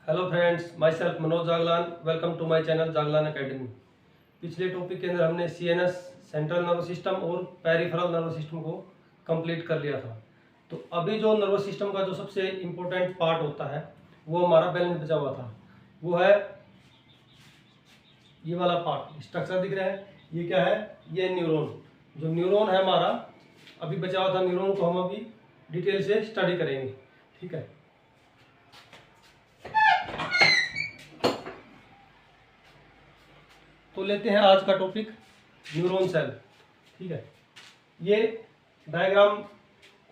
Hello friends, myself Manoj Jaglan. Welcome to my channel Jaglan academy. पिछले topic के अंदर हमने सीएनएस सेंट्रल नर्वस सिस्टम और पेरिफेरल नर्वस सिस्टम को कंप्लीट कर लिया था। तो अभी जो नर्वस सिस्टम का जो सबसे इम्पोर्टेंट पार्ट होता है वो हमारा बैलेंस बचा हुआ था, वो है ये वाला पार्ट। स्ट्रक्चर दिख रहा है, ये क्या है? ये न्यूरॉन। जो न्यूरॉन है हमारा अभी बचा हुआ था, न्यूरॉन को हम अभी डिटेल से स्टडी करेंगे। ठीक है, तो लेते हैं आज का टॉपिक न्यूरॉन सेल। ठीक है, ये डायग्राम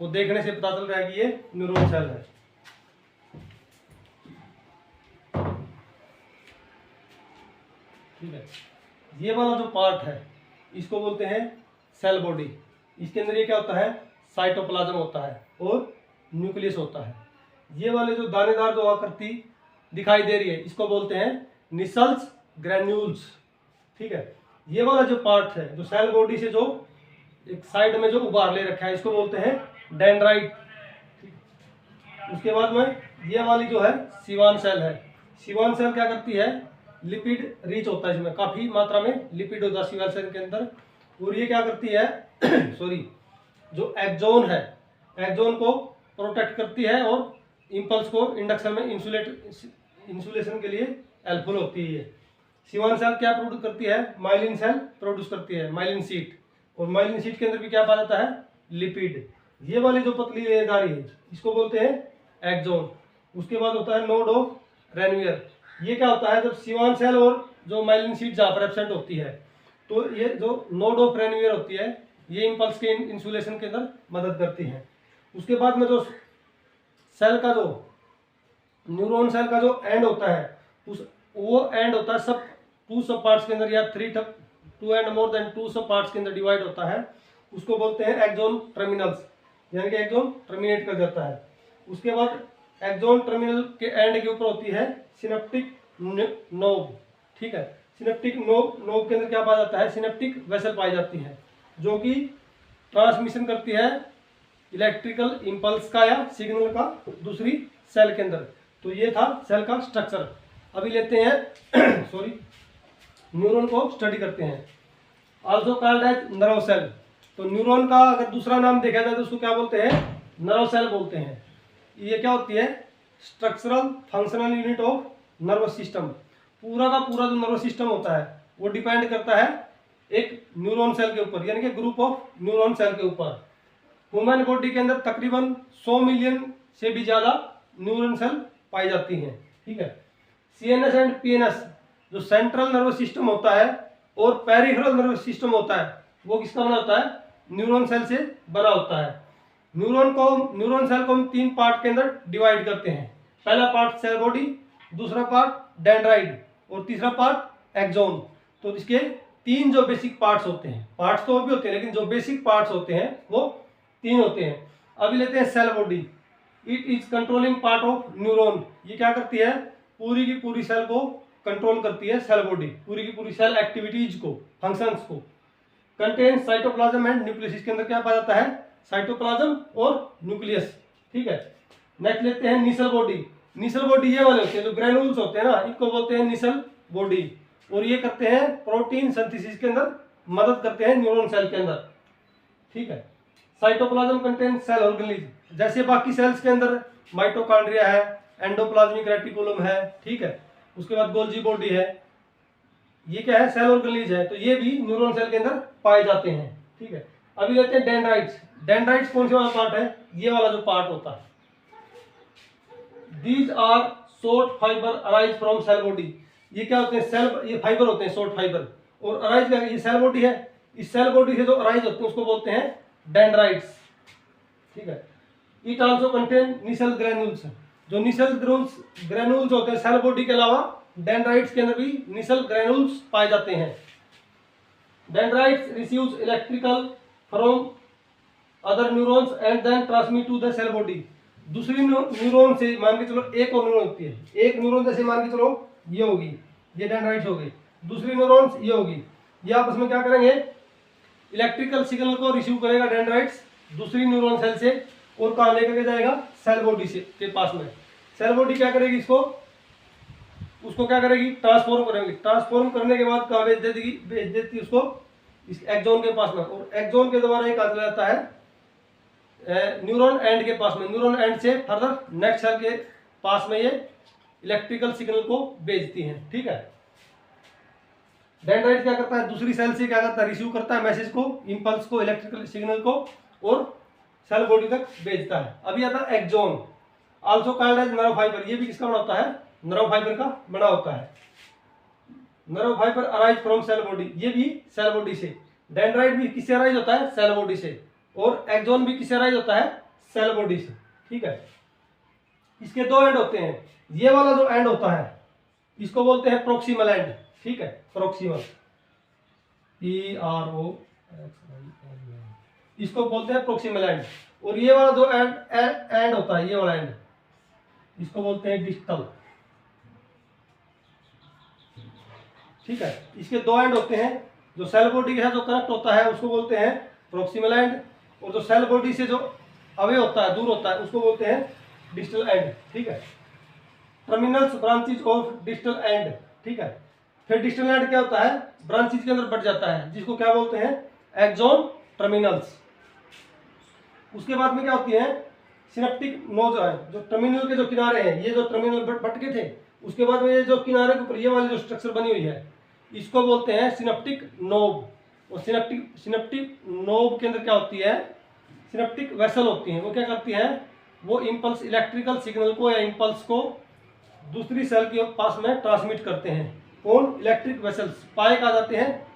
को देखने से पता चल रहा है कि ये न्यूरॉन सेल है। ठीक है, ये वाला जो पार्ट है इसको बोलते हैं सेल बॉडी। इसके अंदर ये क्या होता है? साइटोप्लाज्म होता है और न्यूक्लियस होता है। ये वाले जो दानेदार जो आकृति दिखाई दे रही है इसको बोलते हैं निसल्स ग्रेन्यूल्स। ठीक है, ये वाला जो पार्ट है जो सेल बॉडी से जो एक साइड में जो उभार ले रखा है इसको बोलते हैं डेंड्राइट। उसके बाद में ये वाली जो है सीवान सेल है। सीवान सेल क्या करती है? लिपिड रिच होता है, इसमें काफी मात्रा में लिपिड होता है सीवान सेल के अंदर। और ये क्या करती है सॉरी, जो एक्सोन है, एक्सोन को प्रोटेक्ट करती है और इंपल्स को इंडक्शन में इंसुलेशन के लिए हेल्पफुल होती है। सीवान सेल क्या प्रोड्यूस करती है? माइलिन सेल प्रोड्यूस करती है, माइलिन शीट। और माइलिन शीट के अंदर भी क्या पाया जाता है? लिपिड। ये वाली जो पतली लेदारी है इसको बोलते हैं एक्सोन। उसके बाद होता है नोड ऑफ रेनवियर। ये क्या होता है? जब सीवान सेल और जो माइलिन शीट जहाँ पर एब्सेंट होती है तो ये जो नोड ऑफ रेनवियर होती है ये इंपल्स के इंसुलेशन के अंदर मदद करती है। उसके बाद में जो सेल का जो न्यूरॉन सेल का जो एंड होता है वो एंड होता है सब टू सब पार्ट्स के अंदर या two and more than two sub parts के अंदर डिवाइड होता है। उसको बोलते हैं एक्सोन टर्मिनल्स, यानी कि एक्सोन टर्मिनेट कर जाता है। उसके बाद एक्सोन टर्मिनल के एंड के ऊपर होती है सिनेप्टिक नोब। ठीक है, सिनेप्टिक नोब के अंदर क्या पाया जाता है? सिनेप्टिक वेसल पाई जाती है जो कि ट्रांसमिशन करती है इलेक्ट्रिकल इंपल्स का या सिग्नल का दूसरी सेल के अंदर। तो ये था सेल का स्ट्रक्चर। अभी लेते हैं सॉरी, न्यूरॉन को स्टडी करते हैं। Also called as nerve cell. तो न्यूरॉन का अगर दूसरा नाम देखा जाए तो उसको क्या बोलते हैं? नर्व सेल बोलते हैं। ये क्या होती है? Structural functional unit of nervous system. पूरा का पूरा जो नर्वस सिस्टम होता है वो डिपेंड करता है एक न्यूरॉन सेल के ऊपर, यानी कि ग्रुप ऑफ न्यूरॉन सेल के ऊपर। ह्यूमन बॉडी के अंदर तकरीबन 100 मिलियन से भी ज़्यादा न्यूरॉन सेल पाई जाती हैं। ठीक है, सीएनएस एंड पीएनएस जो सेंट्रल नर्वस सिस्टम होता है और पेरिफेरल नर्वस सिस्टम होता है वो किसका बना होता है? न्यूरॉन सेल से बना होता है। न्यूरॉन सेल को हम 3 पार्ट के अंदर डिवाइड करते हैं। पहला पार्ट सेल बॉडी, दूसरा पार्ट डेंड्राइट और तीसरा पार्ट एक्सोन। तो इसके 3 जो बेसिक पार्ट्स होते हैं, पार्ट्स तो और भी होते हैं लेकिन जो बेसिक पार्ट्स होते हैं वो 3 होते हैं। अभी लेते हैं cell body. It is controlling part of neuron. ये क्या करती है? पूरी की पूरी सेल को कंट्रोल करती है। सेल बॉडी पूरी की पूरी सेल एक्टिविटीज को, फंक्शंस को। Contain cytoplasm and nucleus. इसके अंदर क्या पाया जाता है? साइटोप्लाज्म और न्यूक्लियस। ठीक है, नेक्स्ट लेते हैं निसल बॉडी। निसल बॉडी ये वाले होते हैं जो ग्रेनुल्स होते हैं ना, इनको बोलते हैं निसल बॉडी। और ये करते हैं प्रोटीन सिंथेसिस के अंदर मदद करते हैं न्यूरॉन सेल के अंदर। ठीक है, साइटोप्लाज्म कंटेन सेल ऑर्गेनेल। जैसे बाकी सेल्स के अंदर माइटोकॉन्ड्रिया है, एंडोप्लाज्मिक रेटिकुलम है। ठीक है, उसके बाद गोल्जी बॉडी है। ये क्या है? सेल ऑर्गेनेल है। तो ये भी न्यूरॉन सेल के अंदर पाए जाते हैं। ठीक है, अभी लेते हैं डेंड्राइट्स। डेंड्राइट्स कौन से वाला पार्ट है? ये वाला जो पार्ट होता है। These are short fibre arise from cell body. ये क्या होते हैं? सेल, ये फाइबर होते हैं शॉर्ट फाइबर। और अराइज क्या है? ये सेल बॉडी है। इस सेल बॉडी से जो अराइज होते हैं उसको बोलते हैं डेंड्राइट्स। ठीक है, it also contain Nisal granules. जो निसल ग्रेन्यूल्स होते हैं सेल बॉडी के अलावा डेंड्राइट्स के अंदर भी निसल ग्रेन्यूल्स पाए जाते हैं। Dendrites receives electrical from other neurons and then transmit to the cell body. दूसरी न्यूरॉन से मान के चलो एक और न्यूरॉन होती है। एक न्यूरॉन जैसे मान के चलो ये होगी, ये डेंड्राइट्स हो गई। दूसरी न्यूरॉन्स ये होगी। ये आपस में क्या करेंगे? इलेक्ट्रिकल सिग्नल को रिसीव करेगा डेंड्राइट्स दूसरी न्यूरॉन सेल से और कहाँ लेकर के जाएगा? सेल बॉडी से के पास में। सेल बॉडी क्या करेगी? इसको उसको क्या करेगी, ट्रांसफॉर्म करेंगे। ट्रांसफॉर्म करने के बाद कहाँ भेज देती है उसको, इस एक्सॉन के पास में, और एक्सॉन के द्वारा ये कहा जाता है न्यूरॉन एंड के पास में। न्यूरॉन एंड से फर्दर नेक्स्ट सेल के पास में ये इलेक्ट्रिकल सिग्नल को भेजती हैं। ठीक है, डेंड्राइट क्या करता है, दूसरी सेल से क्या करता है, रिसीव करता है मैसेज को, इंपल्स को, इलेक्ट्रिकल सिग्नल को, और सेल बॉडी तक भेजता है। अभी आता है axon, also called as nerve fibre. ये भी किसका बना होता है, नर्व फाइबर का बना होता है। Nerve fibre arise from cell body, ये भी सेल बॉडी से। डेंड्राइट भी किससे अराइज होता है, सेल बॉडी से, और एक्सॉन भी किससे अराइज होता है, सेल बॉडी से। ठीक है, इसके दो एंड होते हैं। ये वाला जो एंड होता है इसको बोलते हैं प्रोक्सिमल एंड। ठीक है, प्रोक्सिमल, PRO, इसको बोलते हैं प्रोक्सिमल एंड। और ये वाला जो एंड होता है, ये वाला एंड, इसको बोलते हैं डिस्टल। ठीक है, इसके दो एंड होते हैं। जो सेल बॉडी के साथ जो कनेक्ट होता है उसको बोलते हैं प्रोक्सिमल एंड, और जो सेल बॉडी से जो अवे होता है, दूर होता है, उसको बोलते हैं डिस्टल एंड। ठीक है, terminals branches of distal end. ठीक है, फिर डिस्टल एंड क्या होता है, ब्रांचेज के अंदर बढ़ जाता है, जिसको क्या बोलते हैं, एक्सॉन टर्मिनल्स। उसके बाद में क्या होती है, सिनेप्टिक नोज है, जो टर्मिनल के जो किनारे हैं, ये जो टर्मिनल भटके थे, उसके बाद में ये जो किनारे के ऊपर ये वाली जो स्ट्रक्चर बनी हुई है, इसको बोलते हैं सिनेप्टिक नोब। और सिनेप्टिक नोब के अंदर क्या होती है, सिनेप्टिक वेसल होती है। वो क्या करती है, वो इंपल्स, इलेक्ट्रिकल सिग्नल को या इंपल्स को दूसरी सेल के पास में ट्रांसमिट करते हैं। कौन, इलेक्ट्रिक वेसल्स पाए कहा जाते हैं,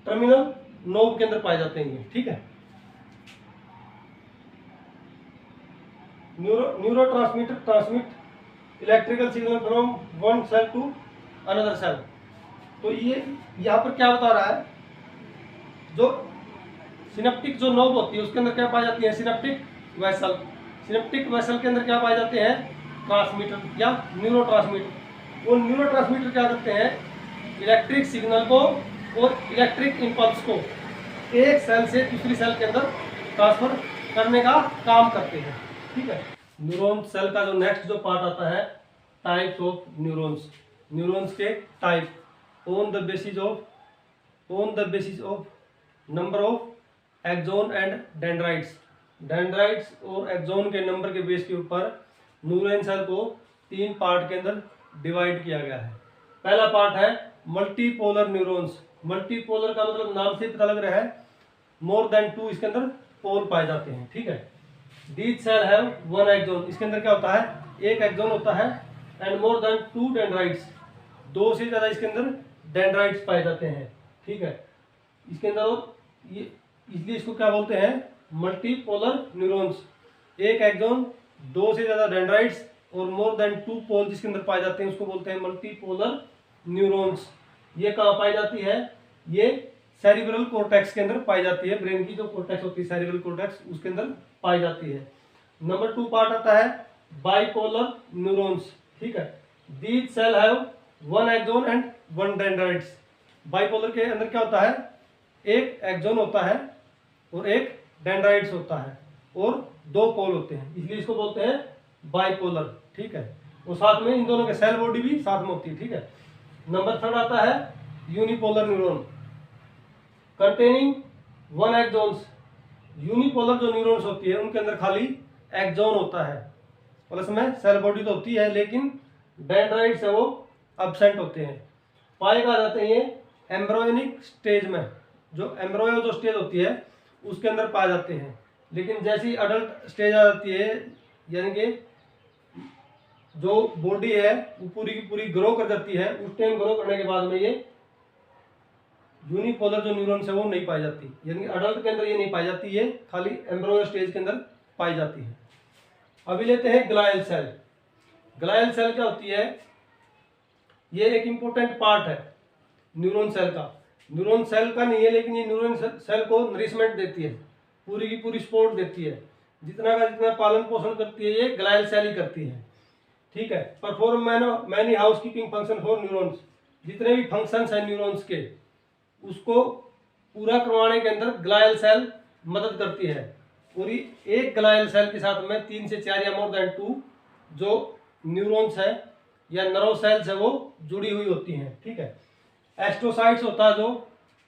टर्मिनल नोब के अंदर पाए जाते हैं। ठीक है, neurotransmitter transmit electrical signal from one cell to another cell. तो ये यहाँ पर क्या बता रहा है, जो सिनेप्टिक जो नोब होती है उसके अंदर क्या पाई जाती है, सिनेप्टिक वेसल। सिनेप्टिक वेसल के अंदर क्या पाए जाते हैं, ट्रांसमीटर या न्यूरो ट्रांसमीटर। वो न्यूरो ट्रांसमीटर क्या करते हैं, इलेक्ट्रिक सिग्नल को और इलेक्ट्रिक इंपल्स को एक सेल से दूसरी सेल के अंदर ट्रांसफर करने का काम करते हैं। ठीक है, न्यूरॉन सेल का जो नेक्स्ट जो पार्ट आता है, टाइप्स ऑफ न्यूरॉन्स। न्यूरॉन्स के type on the basis of number of axon and dendrites. Dendrites और एक्सॉन के नंबर के बेस के ऊपर न्यूरॉन सेल को 3 पार्ट के अंदर डिवाइड किया गया है। पहला पार्ट है मल्टीपोलर न्यूरॉन्स। मल्टीपोलर का मतलब नाम से पता लग रहा है, मोर देन 2 इसके अंदर पोल पाए जाते हैं। ठीक है, दीज सेल हैव 1 एक्सॉन। इसके अंदर क्या होता है, एक एक्सॉन होता है, एंड मोर देन 2 डेंड्राइट्स, 2 से ज़्यादा इसके अंदर डेंड्राइट्स पाए जाते हैं। ठीक है, इसके अंदर ये इसलिए इसको क्या बोलते हैं, मल्टीपोलर न्यूरॉन्स। एक एक्सॉन, 2 से ज़्यादा डेंड्राइट्स और मोर देन 2 पोल जिसके अंदर पाए जाते हैं, उसको बोलते हैं मल्टीपोलर न्यूरॉन्स। ये कहाँ पाई जाती है, ये सेरिब्रल कॉर्टेक्स के अंदर पाई जाती है। ब्रेन की जो कॉर्टेक्स होती है, सेरिब्रल कॉर्टेक्स, उसके अंदर पाई जाती है। नंबर 2 पार्ट आता है बाइपोलर न्यूरॉन्स। ठीक है, these cell have 1 axon and 1 dendrites. Bipolar के अंदर क्या होता है, एक एक्सॉन होता है और एक डेंड्राइट्स होता है, और 2 पोल होते हैं, इसलिए इसको बोलते हैं बाइपोलर। ठीक है, और साथ में इन दोनों के सेल बॉडी भी साथ में होती है। ठीक है, नंबर 3 आता है unipolar neuron containing 1 axons. Unipolar जो न्यूरॉन्स होती है उनके अंदर खाली एक्सॉन होता है, और इसमें सेल बॉडी तो होती है, लेकिन डेंड्राइट्स है वो एब्सेंट होते हैं। पाए कहा जाते हैं ये एम्ब्रोयनिक स्टेज में, जो एम्ब्रोयो जो स्टेज होती है उसके अंदर पाए जाते हैं। लेकिन जैसी अडल्ट स्टेज आ जाती है, यानी कि जो बॉडी है वो पूरी की पूरी ग्रो कर जाती है, उस टाइम ग्रो करने के बाद में ये यूनिपोलर जो न्यूरॉन्स है वो नहीं पाई जाती, यानी अडल्ट के अंदर ये नहीं पाई जाती, ये खाली एम्ब्रोयो स्टेज के अंदर पाई जाती है। अभी लेते हैं ग्लायल सेल। ग्लायल सेल क्या होती है, ये एक इम्पोर्टेंट पार्ट है न्यूरॉन सेल का। न्यूरॉन सेल का नहीं है, लेकिन ये न्यूरॉन सेल को नरिशमेंट देती है, पूरी की पूरी सपोर्ट देती है, जितना का जितना पालन पोषण करती है ये ग्लायल सेल ही करती है। ठीक है, perform many house keeping function for neurons. जितने भी फंक्शंस हैं न्यूरॉन्स के, उसको पूरा करवाने के अंदर ग्लायल सेल मदद करती है। पूरी एक ग्लायल सेल के साथ में 3 से 4 या मोर देन 2 जो न्यूरॉन्स है या नर्व सेल्स है वो जुड़ी हुई होती हैं। ठीक है, एस्ट्रोसाइट्स होता है जो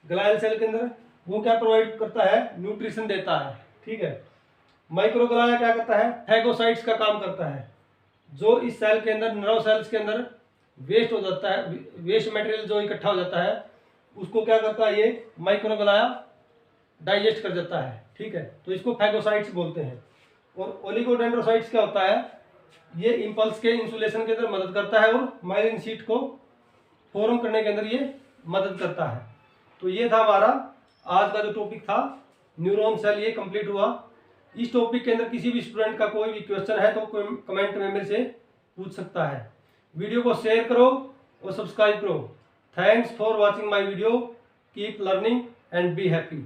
ग्लायल सेल के अंदर, वो क्या प्रोवाइड करता है, न्यूट्रिशन देता है। ठीक है, माइक्रोग्लाया क्या करता है, फैगोसाइट्स का काम करता है, जो इस सेल के अंदर नर्व सेल्स के अंदर वेस्ट हो जाता है, वेस्ट मटेरियल जो इकट्ठा हो जाता है उसको क्या करता है, ये माइक्रोग्लाया डाइजेस्ट कर जाता है। ठीक है, तो इसको फैगोसाइट्स बोलते हैं। और ओलिगोडेंड्रोसाइट्स क्या होता है, ये इम्पल्स के इंसुलेशन के अंदर मदद करता है और माइलिन शीट को फॉर्म करने के अंदर ये मदद करता है। तो ये था हमारा आज का जो टॉपिक था न्यूरॉन सेल, ये कंप्लीट हुआ। इस टॉपिक के अंदर किसी भी स्टूडेंट का कोई भी क्वेश्चन है तो कोई कमेंट में मेरे से पूछ सकता है। वीडियो को शेयर करो और सब्सक्राइब करो। Thanks for watching my video. Keep learning and be happy.